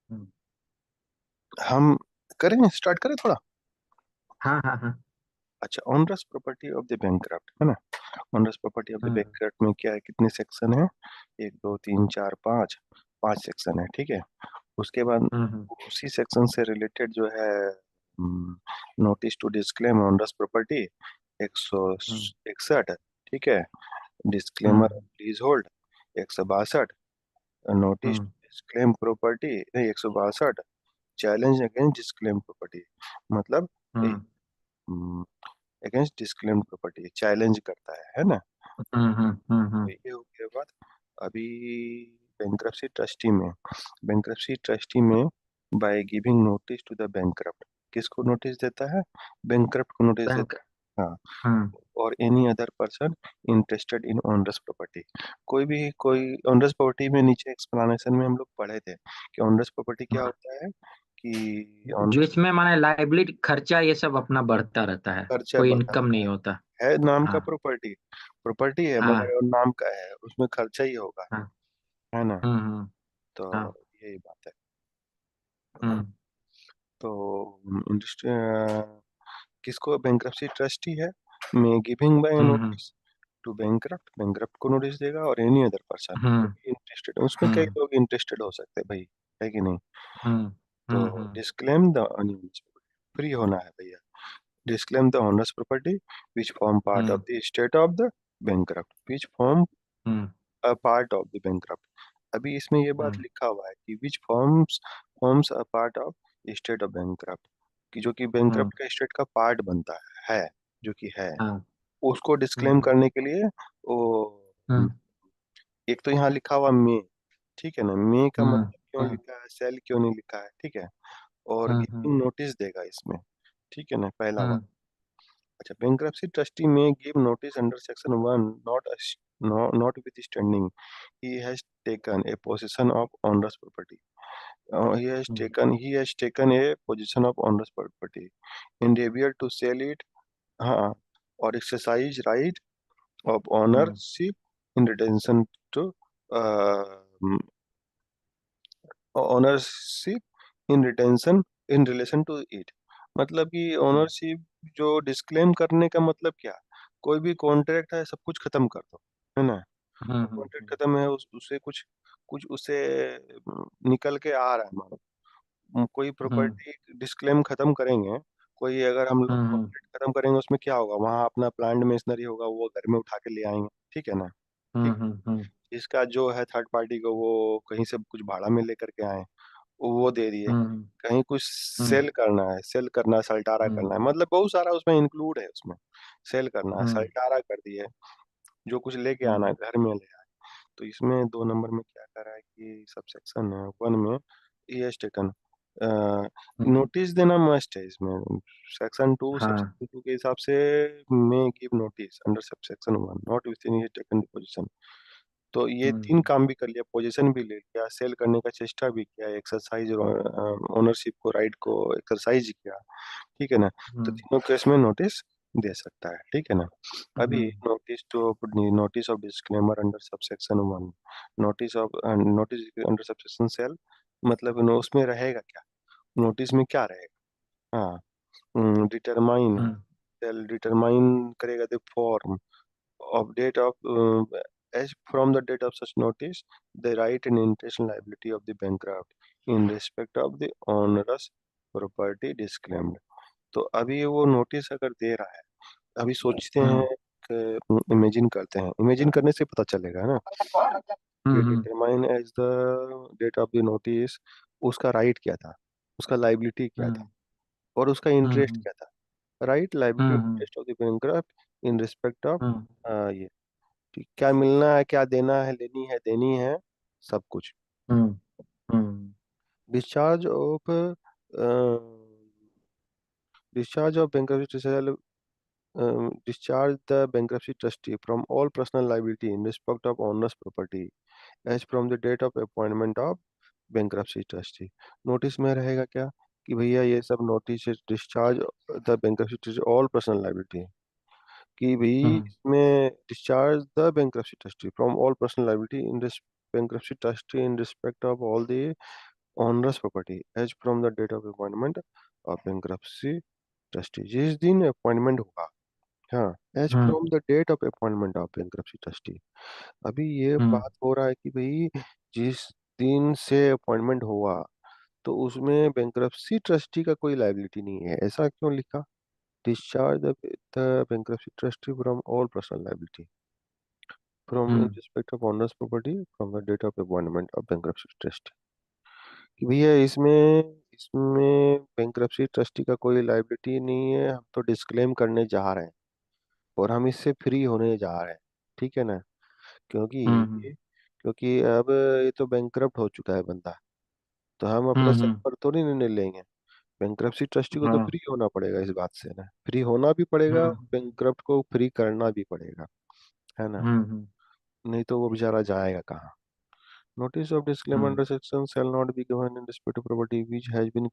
हम्म। हम करें, स्टार्ट करें थोड़ा। हाँ हाँ हाँ। अच्छा, onerous property of the bankrupt है ना। Onerous property of the hmm bankrupt में क्या है, कितने सेक्शन है? एक दो तीन चार पाँच, पांच सेक्शन है, ठीक है। उसके बाद हम्म उसी सेक्शन से रिलेटेड जो है, notice to disclaim onerous property, एक सौ हम्म इकसठ, ठीक है। Disclaimer hmm leasehold, 162। Notice hmm disclaim property नहीं, 162। चैलेंज अगेंस्ट डिस्क्लेम प्रॉपर्टी, मतलब hmm against disclaim property challenge करता है ना। तो हम्म। ये हो गया बात। अभी बैंक्रप्सी ट्रस्टी में, बैंक्रप्सी ट्रस्टी में by giving notice to the bankrupt, किसको नोटिस देता है? बैंक्रप्ट को नोटिस बैंक। देता है, हाँ। हम्म और any other person interested in onerous property, कोई भी, कोई ओनरस प्रॉपर्टी में नीचे एक्सप्लेनेशन में हम लोग पढ़े थे कि ओनरस प्रॉपर्टी क्या होता है, कि जो ओनरस इसमें माने लाइबिलिटी खर्चा ये सब अपना बढ़ता रहता है। खर्चा कोई बढ़ता इनकम रहता नहीं होता। है नाम का हाँ प्रॉपर्टी, प्रॉपर्टी है मगर हाँ वो नाम का है, उसमें खर्चा ही होगा, हाँ। है ना। हम्म। तो हाँ। यही बात है। हम्म तो इंडस्ट्री किसको बैंक्रप्सी ट्रस्टी है, मैं giving by hmm notice to bankrupt, bankrupt को नोटिस देगा और any other person hmm interested, उसमें कई हम्म लोग इंटरेस्टेड हो सकते हैं भाई, है कि नहीं। हम्म तो हम्म डिस्क्लेम द अनियंस, फ्री होना है भैया। Disclaim the owners property which form part of hmm the state of the bankrupt, which form hmm a part of the bankrupt. अभी इसमें ये बात हम्म लिखा हुआ है कि which forms forms a part of state of bankrupt, कि जो कि हम्म। बैंक्रप्ट का स्टेट का पार्ट बनता है, जो कि है, हाँ। उसको डिस्क्लेम हम्म करने के लिए वो, हम्म एक तो यहाँ लिखा हुआ मे, ठीक है ना, मे का हम्म मतलब क्यों हम्म लिखा है, सेल क्यों नहीं लिखा है, ठीक है। और हम्म गिविंग नोटिस देगा इसमें, ठीक है ना, पहला बात। हम्म अच्छा, bankruptcy trustee may give notice under section 1, notwithstanding he has taken a possession of onerous property. Hmm He has taken a possession of onerous property, endeavor to sell it, हाँ, और exercise right of hmm ownership in relation to uh, ownership in retention in relation to it, मतलब कि हम्म ownership जो disclaim करने का मतलब क्या, कोई भी कॉन्ट्रैक्ट है सब कुछ खत्म कर दो, है ना। कॉन्ट्रैक्ट खत्म है, उससे कुछ कुछ उससे निकल के आ रहा है, मानो कोई हम्म प्रॉपर्टी डिस्क्लेम खत्म करेंगे, कोई अगर हम लोग हम्म कॉन्ट्रैक्ट खत्म करेंगे, उसमें क्या होगा, वहां अपना प्लांट मशीनरी होगा, वो घर में उठा के ले आएंगे, ठीक है ना। ठीक, हम्म इसका जो है थर्ड पार्टी को, वो कहीं से कुछ भाड़ा में लेकर के आए, वो दे दिए। हम्म कहीं कुछ हम्म सेल करना है, सेल करना है, सल्टारा हम्म करना है, मतलब बहुत सारा उसमें इंक्लूड है, उसमें सेल करना है, हम्म सल्टारा कर दिए, जो कुछ लेके आना है हम्म घर में ले आए। तो इसमें दो नंबर में क्या करा है कि सब सेक्शन है वन में, ई एस टेकन, हम्म। नोटिस देना मस्ट है इसमें, सेक्शन टू हाँ। सेक्शन टू के हिसाब से, may give notice under sub section one not with in taken position. तो ये हम्म तीन काम भी कर लिया, पोजीशन भी ले लिया, सेल करने का चेष्टा भी किया, एक्सरसाइज ओनरशिप को, राइट को एक्सरसाइज किया, ठीक है ना। तो हम्म तीनों केस में नोटिस दे सकता है, ठीक है ना। अभी hmm notice of disclaimer under subsection one, notice under subsection सेल, मतलब उसमें रहेगा क्या, नोटिस में क्या रहेगा, हाँ, डिटरमाइन, हम्म सेल डिटरमाइन करेगा the form of date of as from the date of such notice, the right and interest and liability of the bankrupt in respect of the onerous property disclaimed। तो अभी वो notice अगर दे रहा है, अभी सोचते हैं हम्म कि इमेजिन करते हैं, इमेजिन करने से पता चलेगा ना कि hmm determine as the date of the notice, उसका राइट क्या था, उसका लाइबिलिटी क्या था, हम्म और उसका इंटरेस्ट हम्म क्या था, right liability hmm interest of the bankrupt in respect of, hmm ये ठीक, क्या मिलना है, क्या देना है, लेनी है, देनी है, सब कुछ। Hmm hmm discharge of discharge of bankruptcy discharge the bankruptcy trustee from all personal liability in respect of owner's property as from the date of appointment of bankruptcy trustee। Notice में रहेगा क्या कि भैया ये सब notice, discharge the bankruptcy trustee all personal liability, कि भाई हम्म इसमें discharge the bankruptcy trustee from all personal liability in bankruptcy trustee in respect of all the onerous property as from the date of appointment of bankruptcy trustee, जिस दिन appointment होगा, हाँ, as hmm from the date of appointment of bankruptcy trustee. अभी ये हम्म बात हो रहा है कि भाई जिस दिन से अपॉइंटमेंट हुआ तो उसमें बैंक्रप्सी ट्रस्टी का कोई लायबिलिटी नहीं है, ऐसा क्यों लिखा? Discharge the bankruptcy trustee from all personal liability from in hmm respect of owners property from the date of appointment of bankruptcy trustee. कि भैया इसमें इसमें बैंक्रप्सी ट्रस्टी का कोई लायबिलिटी नहीं है, हम तो डिस्क्लेम करने जा रहे हैं और हम इससे फ्री होने जा रहे हैं, ठीक है ना? क्योंकि हम्म क्योंकि अब ये तो बैंकरप्ट हो चुका है बंदा, तो हम अपने सर हम्म पर थोड़ी निर्णय लेंगे। बैंक्रप्सी ट्रस्टी को तो हाँ फ्री होना पड़ेगा इस बात से ना, फ्री होना भी पड़ेगा, हम्म बैंकरप्ट को फ्री करना भी पड़ेगा, है ना? हम्म नहीं तो वो बेचारा जाएगा कहाँ? Notice of disclaimer hmm under section shall not be given in respect of property which has been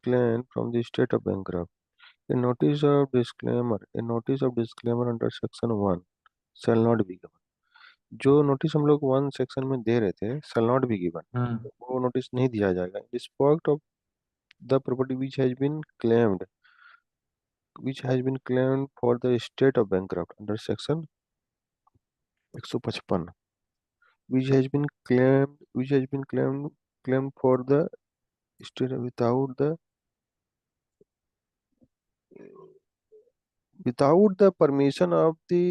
claimed from the state of bankrupt. A notice of disclaimer under section 1 shall not be given. जो notice हम लोग 1 section में दे रहे थे shall not be given, हम्म वो notice नहीं दिया जाएगा in respect of the property which has been claimed for the state of bankrupt under section 155, which has been claimed for the state without the permission of the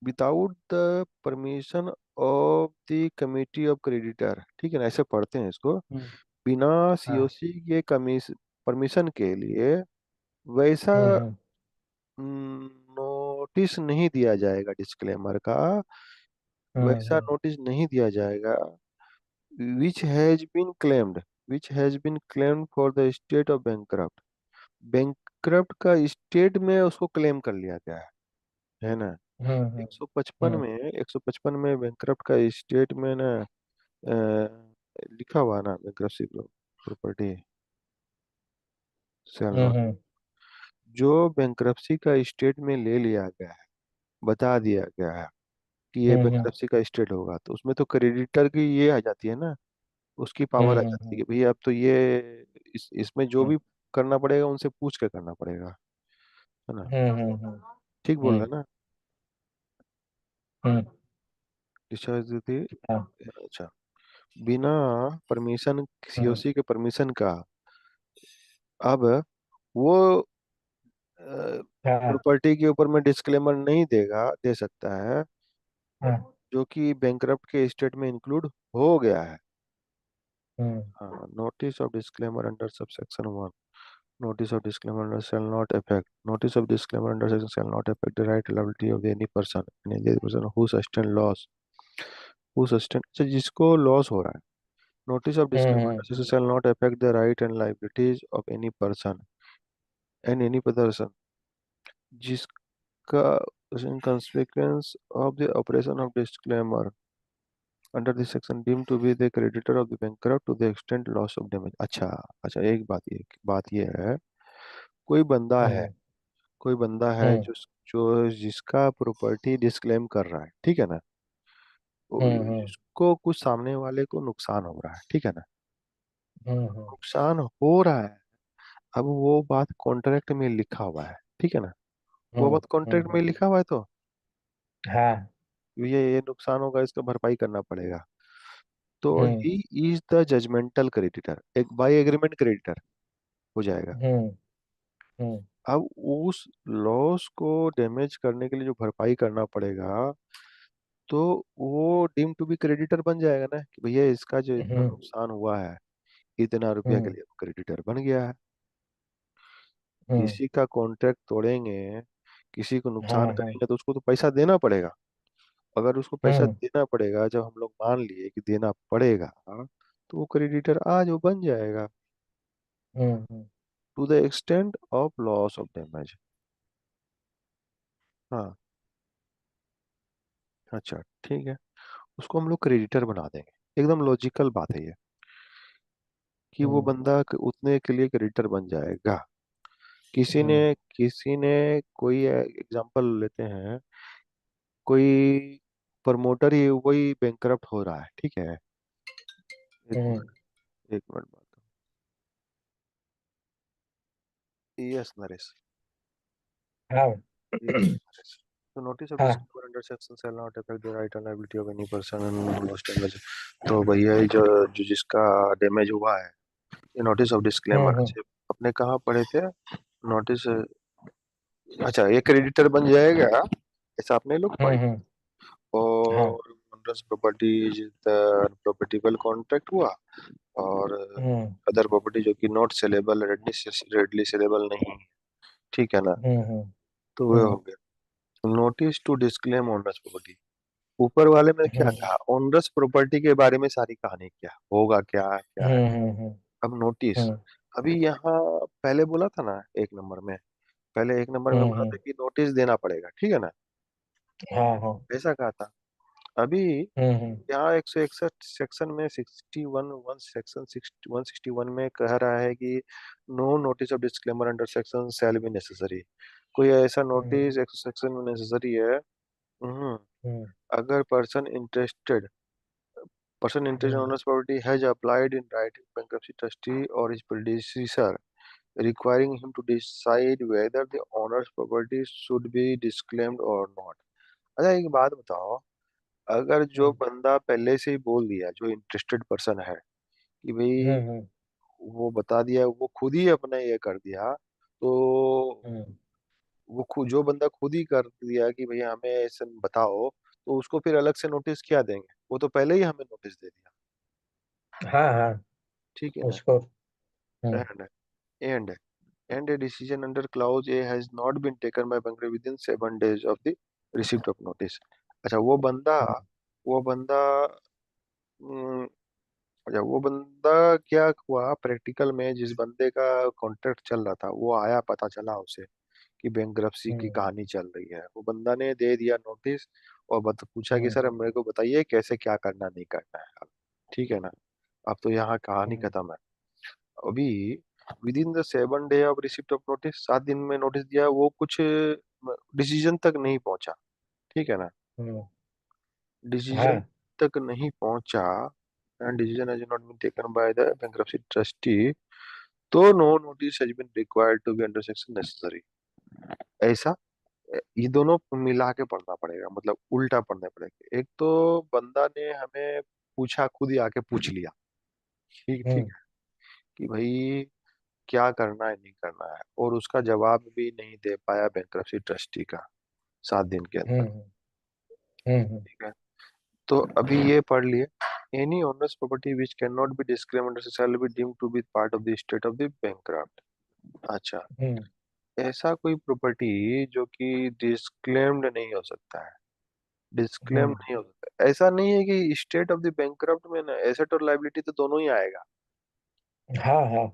without the permission of the committee of creditor, ठीक है ना, ऐसे पढ़ते हैं इसको। हम्म बिना हाँ COC के कमीश परमिशन के लिए वैसा हम्म नोटिस नहीं दिया जाएगा, डिस्क्लेमर का वैसा हम्म नोटिस नहीं दिया जाएगा। Which has been claimed for the state of bankrupt, bankrupt का स्टेट में उसको क्लेम कर लिया गया है ना? हम्म 155 हम्म में 155 में बैंकरप्ट का स्टेट में ना लिखा हुआ ना, बैंक्रप्सी प्रॉपर्टी सेल नॉट, हम्म जो बैंक्रप्सी का स्टेट में ले लिया गया है, बता दिया गया है कि ये हम्म बैंक्रप्सी का स्टेट होगा, तो उसमें तो क्रेडिटर की ये आ जाती है ना, उसकी पावर आ जाती है कि भैया अब तो ये इसमें जो हम्म भी करना पड़ेगा उनसे पूछ के करना पड़ेगा, है ना? हम्म ठीक बोल हम्म रहा है ना? हम्म डिस्चार्ज दी, हाँ अच्छा, बिना परमिशन, हम्म सीओसी के परमिशन का अब वो हाँ प्रॉपर्टी के ऊपर में डिस्क्लेमर नहीं दे सकता है हाँ जो कि बैंकरप्ट के स्टेट में इंक्लूड हो गया है। हम्म हाँ, notice of disclaimer under subsection 1, notice of disclaimer under shall not affect notice of disclaimer under section shall not affect the right liability of any person, any person who sustain loss, अच्छा, जिसको loss हो रहा है, notice of disclaimer hmm under section shall not affect the right and liabilities of any person and any person जिसका in consequence of the operation of disclaimer under this section deemed to be the creditor of the bankrupt to the extent loss of damage। अच्छा, अच्छा, एक बात ये है, कोई बंदा है, हम्म कोई बंदा है हम्म जो जो जिसका प्रॉपर्टी डिस्क्लेम कर रहा है, ठीक है ना? हम्म जिसको कुछ सामने वाले को नुकसान हो रहा है, ठीक है ना? हम्म नुकसान हो रहा है, अब वो बात कॉन्ट्रैक्ट में लिखा हुआ है, ठीक है ना? वो हम्म बात कॉन्ट्रैक्ट में हम्म लिखा हुआ है तो हाँ ये नुकसान होगा, इसका भरपाई करना पड़ेगा, तो hmm he is the judgmental creditor, एक बाय एग्रीमेंट क्रेडिटर हो जाएगा। हम्म हम्म अब उस लॉस को डैमेज करने के लिए जो भरपाई करना पड़ेगा, तो वो डीम टू बी क्रेडिटर बन जाएगा ना, कि भैया इसका जो इतना हम्म नुकसान हुआ है, इतना रुपया के हम्म लिए क्रेडिटर बन गया है। हम्म किसी का कॉन्ट्रैक्ट तोड़ेंगे, किसी को नुकसान हाँ हाँ करेंगे तो उसको तो पैसा देना पड़ेगा। अगर उसको पैसा हम्म देना पड़ेगा, जब हम लोग मान लिए कि देना पड़ेगा, तो वो क्रेडिटर आज वो बन जाएगा hmm to the extent of loss of damage. हाँ, अच्छा, ठीक है, उसको हम लोग क्रेडिटर बना देंगे, एकदम लॉजिकल बात है ये, कि वो हम्म बंदा उतने के लिए क्रेडिटर बन जाएगा। किसी ने हम्म किसी ने कोई एग्जांपल लेते हैं, कोई प्रमोटर ही वही बैंकरप्ट हो रहा है, ठीक है, एक हम्म। मिनट, एक मिनट बात। यस नरेश। हाँ। यस नरेश। तो नोटिस ऑफ हाँ। Disclaimer under section shall not affect the right and liability of any person and lost damage। तो भैया ये जो जो जिसका डैमेज हुआ है, ये नोटिस ऑफ डिस्क्लेमर हम्म। से अपने कहाँ पढ़े थे? नोटिस, अच्छा ये क्रेडिटर बन जाएगा, ऐसा आपने लोग पढ़। हम्म। हाँ। और ओनर्स प्रॉपर्टी प्रॉपर्टिबल कॉन्ट्रैक्ट हुआ, और हम्म। अदर प्रॉपर्टी जो कि नॉट सेलेबल, रेडली सेलेबल नहीं है, ठीक है ना? हम्म। हम्म। तो वो हम्म। हो गया notice to disclaim owners property. ऊपर वाले में क्या हम्म। था? ओनर्स प्रॉपर्टी के बारे में सारी कहानी क्या होगा, क्या क्या है। हम्म। अब नोटिस, हम्म। अभी यहाँ पहले बोला था ना एक नंबर में, पहले एक नंबर में बोला था हम्म। कि नोटिस देना पड़ेगा, ठीक है ना? हाँ हाँ। ऐसा कहा था। अभी हम्म। यहाँ 161 सेक्शन में 61 वन सेक्शन 161 में कह रहा है कि no notice of disclaimer under section shall be necessary. कोई ऐसा हम्म। नोटिस एक सेक्शन में नेसेसरी है? हम्म। हम्म। अगर person interested in hmm. owner's property has applied in writing bankruptcy trustee or his predecessor, requiring him to decide whether the owner's property should be disclaimed or not। अच्छा एक बात बताओ, अगर जो हम्म। बंदा पहले से ही बोल दिया, जो इंटरेस्टेड पर्सन है कि भाई, हम्म। वो बता दिया, वो खुद ही अपना ये कर दिया, तो हम्म। वो खुद, जो बंदा खुद ही कर दिया कि भैया हमें ऐसे बताओ, तो उसको फिर अलग से नोटिस क्या देंगे? वो तो पहले ही हमें नोटिस दे दिया, हाँ हाँ। ठीक है ना? उसको। हम्म। And and and a decision under clause A has not been taken by banker within 7 days of the receipt of notice। अच्छा हम्म। वो बंदा हम्म, अच्छा वो बंदा क्या हुआ प्रैक्टिकल में, जिस बंदे का कॉन्ट्रैक्ट चल रहा था, वो आया, पता चला उसे कि बैंकरप्सी की हम्म। कहानी चल रही है, वो बंदा ने दे दिया नोटिस, और पूछा कि हम्म। सर मेरे को बताइए कैसे क्या करना नहीं करना है अब, ठीक है ना? अब तो यहाँ कहानी हम्म। खत्म है। अभी with in the 7 day of receipt of notice, 7 दिन में नोटिस दिया, वो कुछ डिसीजन तक नहीं पहुंचा, ठीक है ना? हम्म। डिसीजन हाँ। तक नहीं पहुंचा, and decision has not been taken by the bankruptcy trustee, तो no notice has been required to be under section necessary. ऐसा ये दोनों मिला के पढ़ना पड़ेगा, मतलब उल्टा पढ़ना पड़ेगा। एक तो बंदा ने हमें पूछा, खुद ही आके पूछ लिया, ठीक ठीक हम्म। है, कि भाई क्या करना है, नहीं करना है, और उसका जवाब भी नहीं दे पाया बैंक्रप्सी ट्रस्टी का 7 दिन के अंदर, हम्म। हम्म। ठीक है? तो अभी ये पढ़ लिए, any onerous property which can not be disclaimed shall be deemed to be part of the state of the bankrupt. अच्छा, हम्म। ऐसा कोई प्रॉपर्टी जो कि डिस्क्लेम्ड नहीं हो सकता है, डिस्क्लेम हम्म। नहीं हो सकता, ऐसा नहीं है कि स्टेट ऑफ द बैंकक्रप्ट में ना एसेट और लायबिलिटी तो दोनों ही आएगा। हाँ हाँ।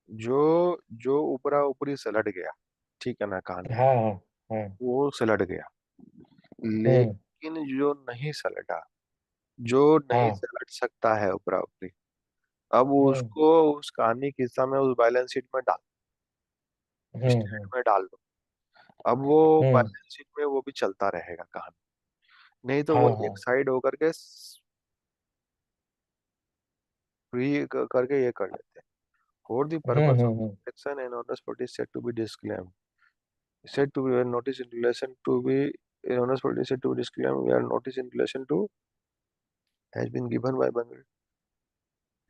जो जो ऊपरा ऊपरी सलट गया, ठीक है ना, कहानी हाँ हाँ। हाँ। वो सलट गया, हम्म। लेकिन जो नहीं सलटा, जो नहीं हाँ। सलट सकता है ऊपरा ऊपरी, अब हम्म। उसको उस कहानी के हिस्सा में उस बैलेंस शीट में डाल, हम्म। स्टेट में डाल दो। अब वो हम्म। बैलेंस शीट में वो भी चलता रहेगा कहानी, नहीं तो वो हाँ एक हाँ। साइड होकर के फ्री करके ये कर लेते हैं। For the purpose of hmm. section and notice notice said to be disclaimed, said to be a notice in relation to be a notice notice said to be disclaimed where notice in relation to has been given by Bangalore।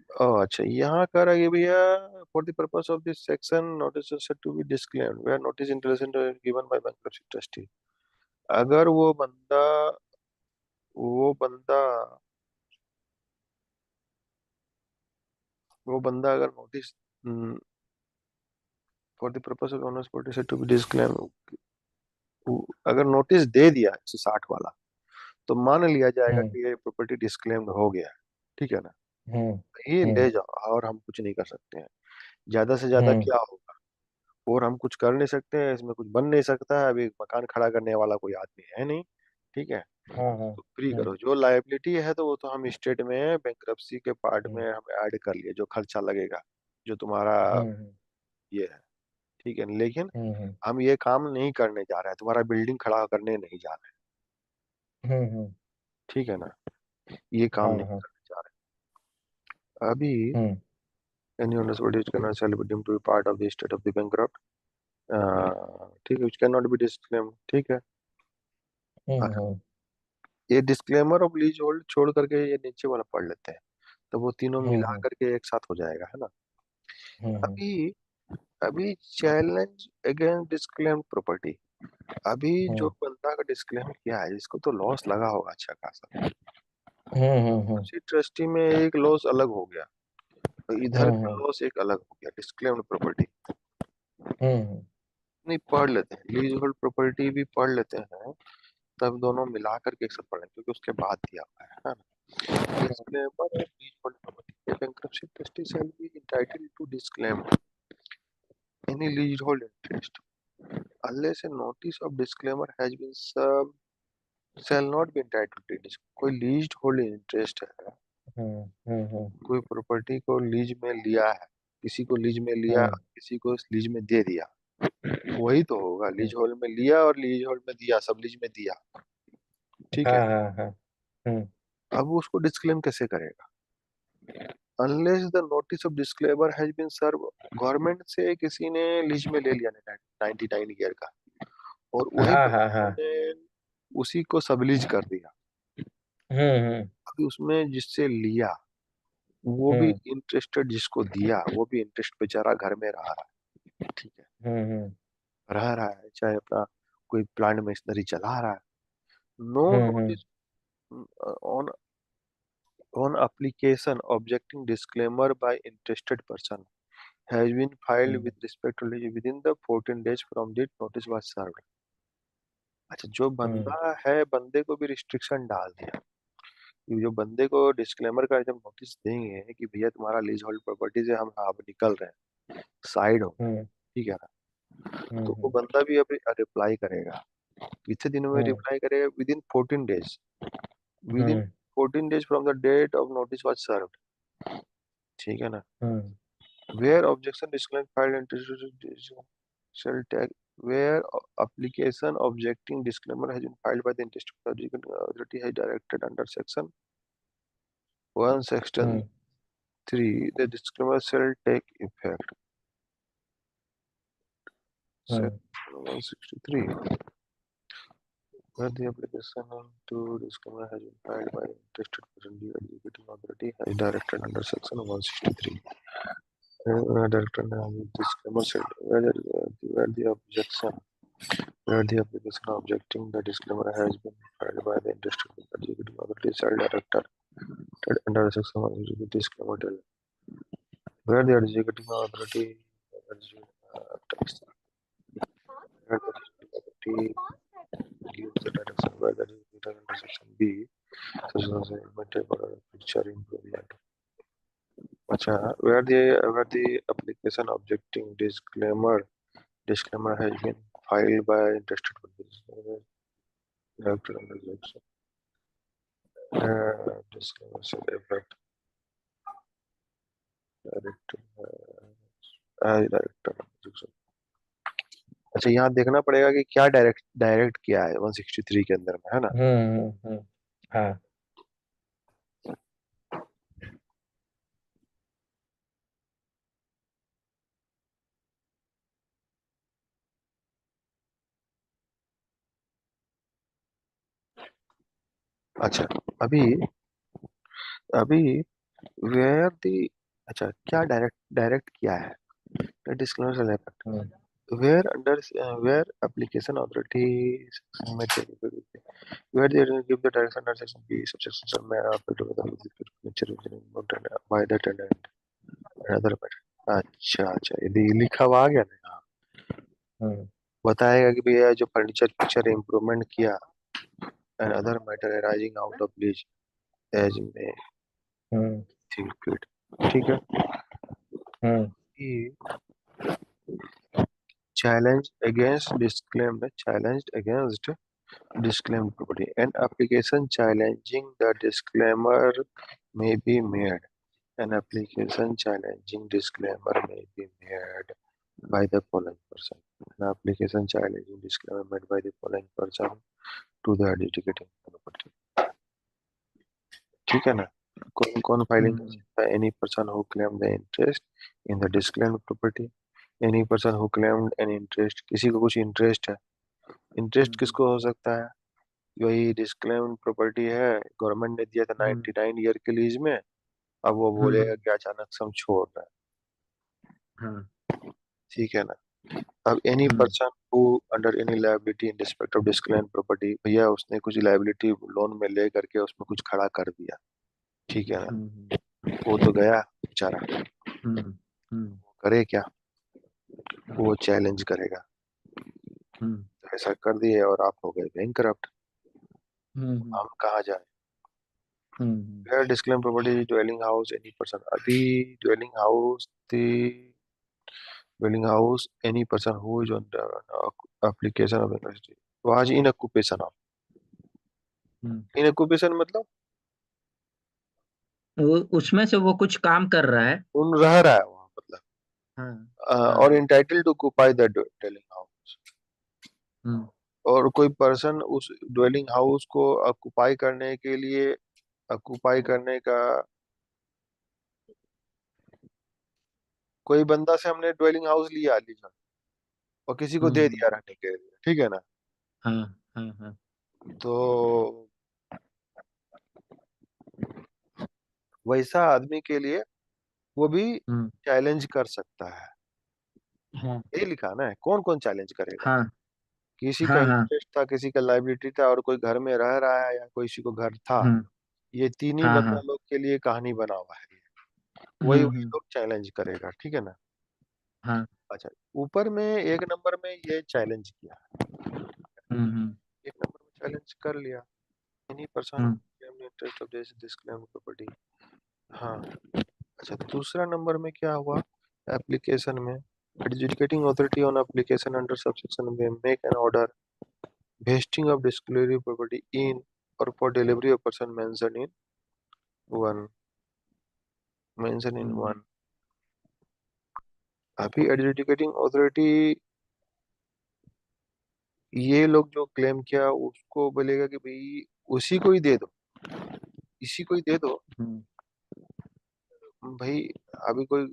अच्छा यहाँ कह रहा है कि भैया for the purpose of this section notice said to be disclaimed where notice in relation to given by bankruptcy trustee. अगर वो बंदा वो बंदा अगर notice for the purpose of onerous property said to be disclaimed, अगर notice दे दिया 160 वाला, तो मान लिया जाएगा हम्म। कि ये प्रॉपर्टी डिस्क्लेम्ड हो गया है, ठीक है ना? हम्म। ये ले हम्म। जाओ और हम कुछ नहीं कर सकते हैं, ज्यादा से ज्यादा हम्म। क्या होगा, और हम कुछ कर नहीं सकते हैं, इसमें कुछ बन नहीं सकता है, अभी मकान खड़ा करने वाला कोई आदमी है नहीं, ठीक है? हाँ हाँ। तो फ्री हम्म। करो, जो लायबिलिटी है तो वो तो हम स्टेट में बैंक्रप्सी के पार्ट में हम्म। हम ऐड कर लिए, जो खर्चा लगेगा, जो तुम्हारा हम्म। ये है, ठीक है, लेकिन हम्म। हम ये काम नहीं करने जा रहे हैं, तुम्हारा बिल्डिंग खड़ा करने नहीं जा रहे हैं, हम्म। ठीक है ना? ये काम हाँ नहीं हाँ। करने जा रहे अभी हम्म any owners which cannot sell but deemed to be part of the estate of the bankrupt, ठीक है, which cannot be disclaimed, ठीक है। हम्म ये डिस्क्लेमर ऑफ लीज होल्ड छोड़ करके ये नीचे वाला पढ़ लेते हैं, तो वो तीनों मिला हम्म करके एक साथ हो जाएगा, है ना। हम्म अभी अभी चैलेंज अगेंस्ट डिस्क्लेम्ड प्रॉपर्टी। अभी जो हम्म बंदा का डिस्क्लेम किया है इसको तो लॉस लगा होगा अच्छा खासा। हम्म उसी ट्रस्टी में एक लॉस अलग हो गया, तो इधर का हम्म लॉस एक अलग हो गया डिस्क्लेम्ड प्रॉपर्टी। हम्म नहीं, पढ़ लेते हैं, लीज होल्ड प्रॉपर्टी भी पढ़ लेते हैं, तब दोनों मिला करके एक साथ पढ़ें क्योंकि उसके बाद दिया हुआ है ना। डिस्क्लेमर और leasehold property, bankruptcy trustee shall be entitled to disclaim any leasehold interest unless a notice of disclaimer has been served shall not be entitled to it। कोई लीज होल्ड इंटरेस्ट है, हम्म कोई property को lease में लिया है, किसी को lease में लिया, किसी को लीज में दे दिया, वही तो होगा, लीज होल्ड में लिया और लीज होल्ड में दिया, सब लीज में दिया, ठीक है। हाँ हाँ हाँ हम्म अब वो उसको डिस्क्लेम कैसे करेगा? Unless the notice of disclaimer has been serve, government से किसी ने लीज में ले लिया 99 ईयर का, और वही हाँ हाँ बंदे हाँ ने उसी को सबलीज कर दिया। हम्म अभी उसमें जिससे लिया वो भी हम्म इंटरेस्टेड, जिसको दिया वो भी इंटरेस्ट बेचारा घर में रह रहा है, ठीक है, हम्म रह रहा है, चाहे अपना कोई प्लांट मशीनरी चला रहा है। No hmm notice on on application objecting disclaimer by interested person has been filed hmm with respect to lease within the 14 days from the notice was served। अच्छा, जो हम्म बंदा है, बंदे को भी रिस्ट्रिक्शन डाल दिया कि जो बंदे को डिस्क्लेमर का जब नोटिस देंगे कि भैया तुम्हारा लीज होल्ड प्रॉपर्टी से हम अब निकल रहे हैं, साइड हो, हम्म ठीक है ना, तो वो हम्म बंदा भी अभी रिप्लाई करेगा। कितने दिनों में हम्म रिप्लाई करेगा? Within 14 days, within hmm 14 days from the date of notice was served, ठीक है ना। Hmm Where objection disclaimed filed into shall tag where application objecting disclaimer has been filed by the interested authority has directed under section 1 section hmm 3 the disclaimer shall take effect। Hmm Section 163 where the application to disclaimer has been filed by the interested person the executing authority has directed under section 163 directed disclaimer shall where the objection where the application objecting the disclaimer has been filed by the interested executive authority shall directed under section 1 disclaimer tell where the executive authority where the executive authority gives the direction where the executive under section B such as implemented or picture improvement। अच्छा, where the application objecting disclaimer has been filed by interested parties directed under section disclaimer shall effect directed director. अच्छा, यहाँ देखना पड़ेगा कि क्या direct direct किया है 163 के अंदर में, है ना। हाँ अच्छा, अभी अभी वेयर दी, अच्छा क्या डायरेक्ट डायरेक्ट किया है, disclosure effect hmm where under where application authority में where they give the direction under section B subsection सब में apply to the nature by the tenant other matter. अच्छा अच्छा, यदि लिखा हुआ आ गया ना, हम्म बताएगा कि भैया जो फर्नीचर पिक्चर इम्प्रूवमेंट किया and other matter arising out of lease as में हम्म थिंक, ठीक है। हम्म ये challenged against disclaimed property, an application challenging the disclaimer may be made, an application challenging disclaimer may be made by the following person, an application challenging disclaimer made by the following person to the adjudicating authority, ठीक है ना। कौन कौन filing कर हम्म सकता है? Any person who claim the interest in the disclaimed property. Any person who claimed an interest, किसी को कुछ इंटरेस्ट है। इंटरेस्ट हम्म किसको हो सकता है? वही डिस्क्लेम्ड प्रॉपर्टी है, गवर्नमेंट ने दिया था हम्म 99 ईयर के लीज में, अब वो बोलेगा हम्म, कि अचानक से हम छोड़ रहे हाँ हैं, ठीक है ना। अब any hmm person who under any liability in respect of disclaimed property, भैया उसने कुछ लायबिलिटी लोन में ले करके उसमें कुछ खड़ा कर दिया, ठीक है ना। हम्म वो तो गया बेचारा, हम्म हम्म करे क्या? वो चैलेंज करेगा। हम्म तो ऐसा कर दिए और आप हो गए बैंकरप्ट। हम्म हम कहाँ जाए? हम्म Where disclaimed property dwelling house any person, अभी dwelling house the dwelling house any person who is on the application of university, तो आज इन occupation of, hmm. In occupation मतलब वो उसमें से वो कुछ काम कर रहा है। उन रह रहा है वहाँ, मतलब हाँ और हाँ entitled to occupy the dwelling house, हम्म और कोई पर्सन उस dwelling house को ऑक्युपाई करने के लिए, ऑक्युपाई करने का कोई बंदा से हमने dwelling house लिया लीजिए और किसी को दे हम्म, दिया रहने के लिए, ठीक है ना। हाँ हाँ हाँ तो वैसा आदमी के लिए वो भी हम्म चैलेंज कर सकता है। हाँ यही लिखा ना है, कौन कौन चैलेंज करेगा? हाँ किसी का हाँ हाँ इंटरेस्ट था, किसी का लाइबिलिटी था, और कोई घर में रह रहा है या कोई किसी को घर था। हम्म ये तीन ही हाँ बंदा हाँ लोग के लिए कहानी बना हुआ है, वही वही हम्म, लोग चैलेंज करेगा, ठीक है ना। हाँ अच्छा, ऊपर में एक नंबर में ये चैलेंज किया, हम्म एक नंबर में चैलेंज कर लिया, any person hmm interest of this disclaimed property. हाँ। अच्छा, दूसरा नंबर में क्या हुआ? एप्लीकेशन में adjudicating authority on application under subsection may make an order vesting of disclosure property in or for delivery of person one mentioned in hmm one। अभी adjudicating authority, ये लोग जो क्लेम किया उसको बोलेगा कि भाई उसी को ही दे दो, इसी को ही दे दो हम्म भाई। अभी कोई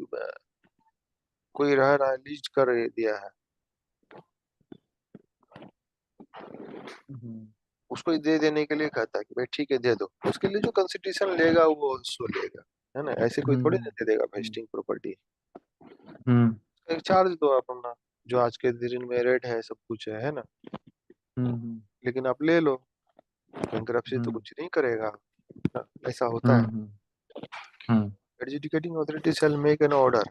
कोई रह रहा है, लीज कर दिया है, हम्म उसको ही दे देने के लिए कहता है कि भाई ठीक है दे दो, उसके लिए जो कंसिडरेशन लेगा वो उसको लेगा, है ना। ऐसे कोई थोड़ी ना दे देगा हम्म वेस्टिंग प्रॉपर्टी। हम्म एक चार्ज दो अपना, जो आज के दिन में रेट है, सब कुछ है ना। हम्म लेकिन आप ले लो, बैंकरप्सी तो हम्म कुछ नहीं करेगा, ऐसा होता है। हम्म hmm adjudicating authority shall make an order,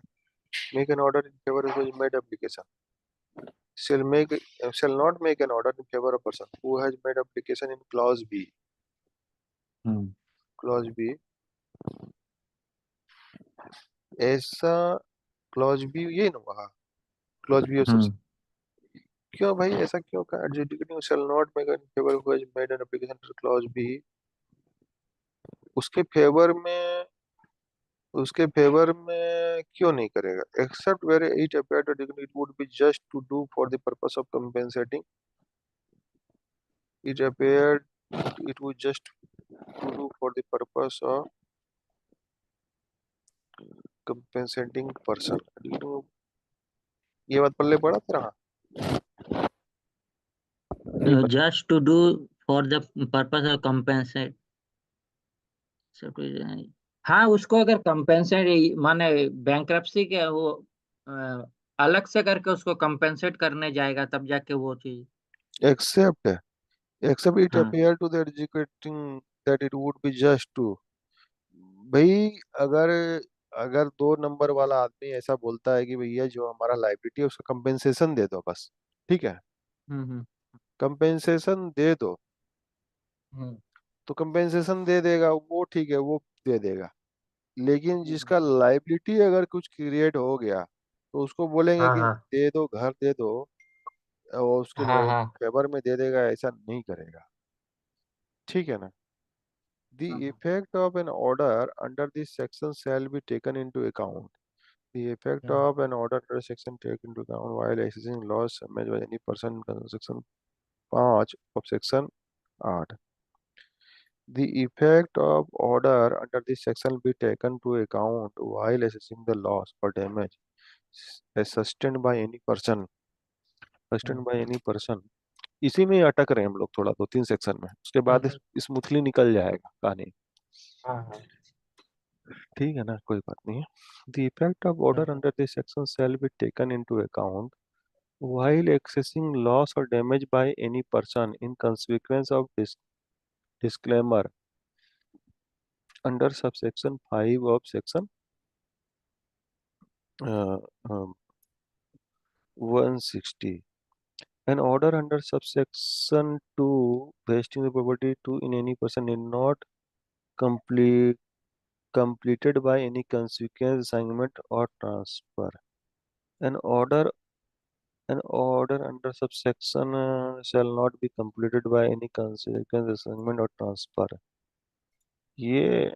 make an order in favor of who has made application, shall make shall not make an order in favor of person who has made application in clause B। Hmm clause B ऐसा, clause B ये ना हुआ, clause B सबसे, हम्म क्यों भाई ऐसा क्यों कहा? Adjudicating shall not make in favour who has made an application, clause B उसके फेवर में, उसके फेवर में क्यों नहीं करेगा? Except where it appear to it would be just to do for the purpose of compensating, it appear it would just to do for the purpose of compensating person. ये बात पल्ले पड़ा तेरा? नहीं पड़ा? Just to do for the purpose of compensate. हाँ, उसको अगर कंपेंसेट माने बैंक्रप्सी के वो अलग से करके उसको कंपेंसेट करने जाएगा तब जाके वो चीज। एक्सेप्ट, except it हाँ appear to the executing that it would be just to, भाई अगर, अगर 2 नंबर वाला आदमी ऐसा बोलता है कि भैया जो हमारा लाइबिलिटी है उसका कंपेंसेशन दे दो बस, ठीक है, हम्म कंपेंसेशन दे दो, हम्म तो कंपेंसेशन दे देगा वो, ठीक है वो दे देगा। लेकिन हम्म, जिसका लाइबिलिटी अगर कुछ क्रिएट हो गया तो उसको बोलेंगे हाँ कि हाँ दे दो, घर दे दो, और उसके हाँ हाँ फेवर में दे देगा, ऐसा नहीं करेगा, ठीक है ना। हाँ The हाँ effect of an order under this section shall be taken into account. The effect hmm, of an order under section taken into account while assessing loss summary by any person in section 5 of section 8। The effect of order under this section will be taken to account while assessing the loss or damage sustained by any person. Sustained hmm, by any person. इसी में ही अटक रहे हैं हम लोग थोड़ा, दो तीन सेक्शन में, उसके बाद हम्म, स्मूथली निकल जाएगा कहानी। हाँ हाँ। ठीक है ना, कोई बात नहीं है। The effect of order hmm, under this section shall be taken into account while accessing loss or damage by any person in consequence of disclaimer under subsection 5 of section uh, um, 160. An order under subsection 2 vesting the property to in any person need not complete completed by any consequent assignment or transfer. An order an order under subsection shall not be completed by any consequent assignment or transfer. ये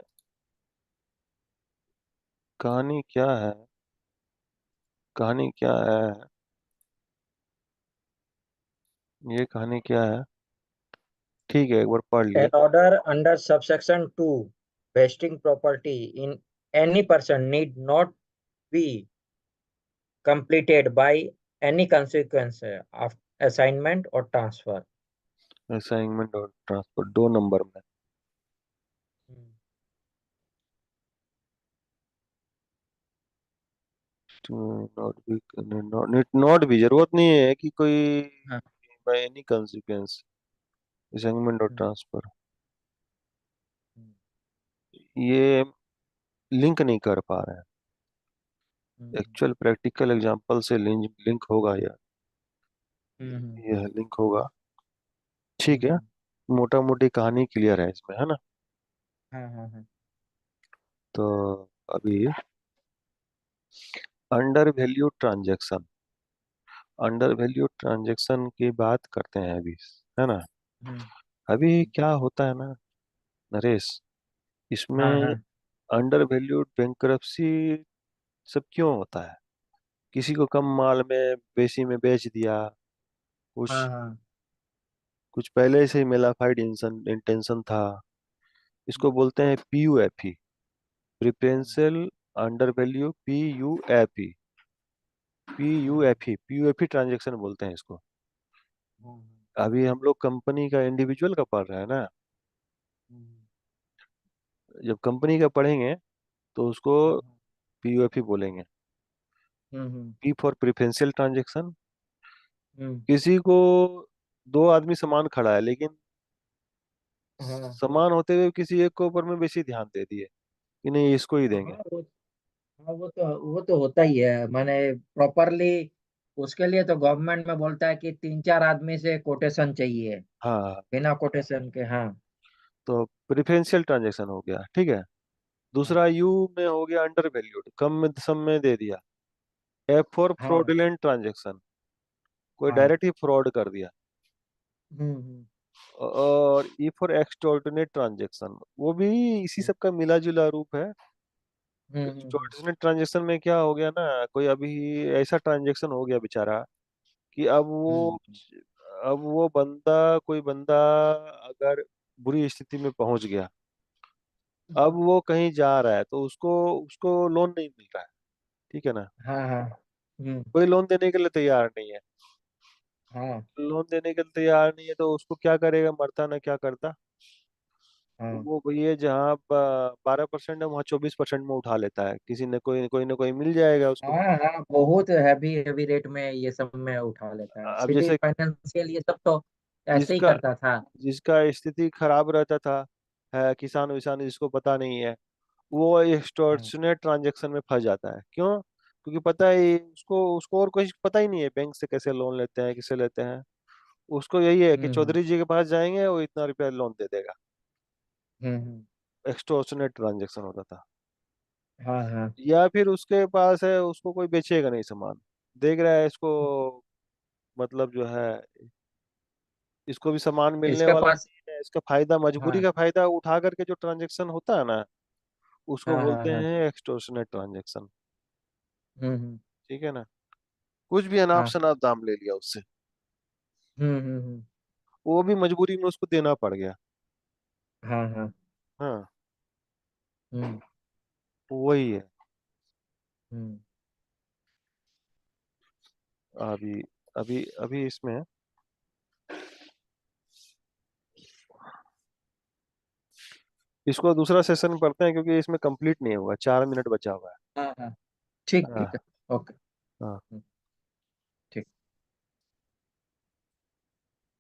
कहानी क्या है? कहानी क्या है? ये कहानी क्या है? ठीक है, एक बार पढ़ लिए। An order under subsection 2 vesting property in any person need not be completed by any consequence of assignment or transfer. Assignment और ट्रांसफर दो नंबर में। हम्म, नॉट बी नॉट भी जरूरत नहीं है कि कोई हाँ, बाय एनी कंसिक्वेंस असाइनमेंट और हम्म, ट्रांसफर। हम्म, ये लिंक नहीं कर पा रहे हैं। हम्म, एक्चुअल प्रैक्टिकल एग्जांपल से लिंक होगा या हम्म, यह लिंक होगा। ठीक है, हम्म, मोटा मोटी कहानी क्लियर है इसमें, है ना? हाँ हाँ हाँ। तो अभी under value transaction, under value transaction की बात करते हैं अभी, है ना? हम्म, अभी क्या होता है ना नरेश, हाँ इसमें हाँ अंडर वैल्यूड बैंक्रप्सी सब क्यों होता है? किसी को कम माल में बेची में बेच दिया, हाँ कुछ हाँ। कुछ पहले से ही मेलाफाइड इंटेंशन था। इसको बोलते हैं पीयूएफई, प्रिफरेंशियल अंडर वैल्यू, पीयूएफई, पीयूएफई ट्रांजैक्शन बोलते हैं इसको। अभी हम लोग कंपनी का इंडिविजुअल का पढ़ रहे हैं ना, जब कंपनी का पढ़ेंगे तो उसको पीयूएफई बोलेंगे। पी फॉर प्रिफरेंशियल ट्रांजैक्शन, किसी को दो आदमी समान खड़ा है लेकिन हाँ समान होते हुए किसी एक के ऊपर में बेसी ध्यान दे दिए कि नहीं इसको ही देंगे। हाँ, हाँ, वो तो होता ही है, माने प्रॉपरली। उसके लिए तो गवर्नमेंट में बोलता है कि 3 4 आदमी से कोटेशन चाहिए, हाँ, बिना कोटेशन के। हाँ तो प्रिफरेंशियल ट्रांजैक्शन हो गया, ठीक है। दूसरा यू में हो गया अंडर वैल्यूड, कम में सम में दे दिया। एफ फॉर हाँ फ्रॉडुलेंट ट्रांजैक्शन, कोई हाँ। डायरेक्ट ही फ्रॉड कर दिया। हम्म, और ई फॉर एक्सटॉर्डिनेट ट्रांजैक्शन, वो भी इसी सब का मिला जुला रूप है। हम्म, एक्सटॉर्डिनेट ट्रांजैक्शन में क्या हो गया ना, कोई अभी ऐसा ट्रांजैक्शन हो गया बेचारा कि हम्म, अब वो बंदा कोई बंदा अगर बुरी स्थिति में पहुंच गया, अब वो कहीं जा रहा है तो उसको उसको लोन नहीं मिल रहा है, ठीक है ना? हाँ हाँ। कोई लोन देने के लिए तैयार नहीं है। हाँ लोन देने के लिए तैयार नहीं है तो उसको क्या करेगा, मरता ना क्या करता। हाँ वो भैया जहाँ 12% है वहाँ 24% में उठा लेता है, किसी ने कोई ना कोई मिल जाएगा उसको। हाँ हाँ, बहुत हैवी हैवी रेट में ये सब में उठा लेता है। अब सिटी जैसे फाइनेंशियल ये सब तो ऐसे ही जिसका करता था। जिसका स्थिति खराब रहता था, है किसान विसान जिसको पता नहीं है, वो हाँ एक्सटॉर्शनेट ट्रांजैक्शन में फंस जाता है। क्यों? क्योंकि पता है उसको उसको और कुछ पता ही नहीं है, बैंक से कैसे लोन लेते हैं, किसे लेते हैं। उसको यही है कि हम्म, चौधरी जी के पास जाएंगे वो इतना रुपया लोन दे देगा। हम्म, एक्सटॉर्शनेट ट्रांजैक्शन होता था। हाँ हाँ। या फिर उसके पास है, उसको कोई बेचेगा नहीं सामान, देख रहा है इसको, मतलब जो है इसको भी सामान मिलने इसके वाला पास। नहीं है, इसका फायदा, मजबूरी हाँ का फायदा उठा करके जो ट्रांजैक्शन होता है ना, उसको हाँ हाँ बोलते हाँ। हैं एक्सटॉर्शनेट ट्रांजैक्शन। हम्म, ठीक है ना? कुछ भी अनाप हाँ। शनाप दाम ले लिया उससे, हम्म। वो भी मजबूरी में उसको देना पड़ गया। हाँ हाँ। हाँ, हम्म वही है। हम्म अभी अभी अभी इसमें इसको दूसरा सेशन पढ़ते हैं क्योंकि इसमें कंप्लीट नहीं हुआ, 4 मिनट बचा हुआ हाँ हाँ। है। ठीक हाँ ठीक है। ओके। हाँ।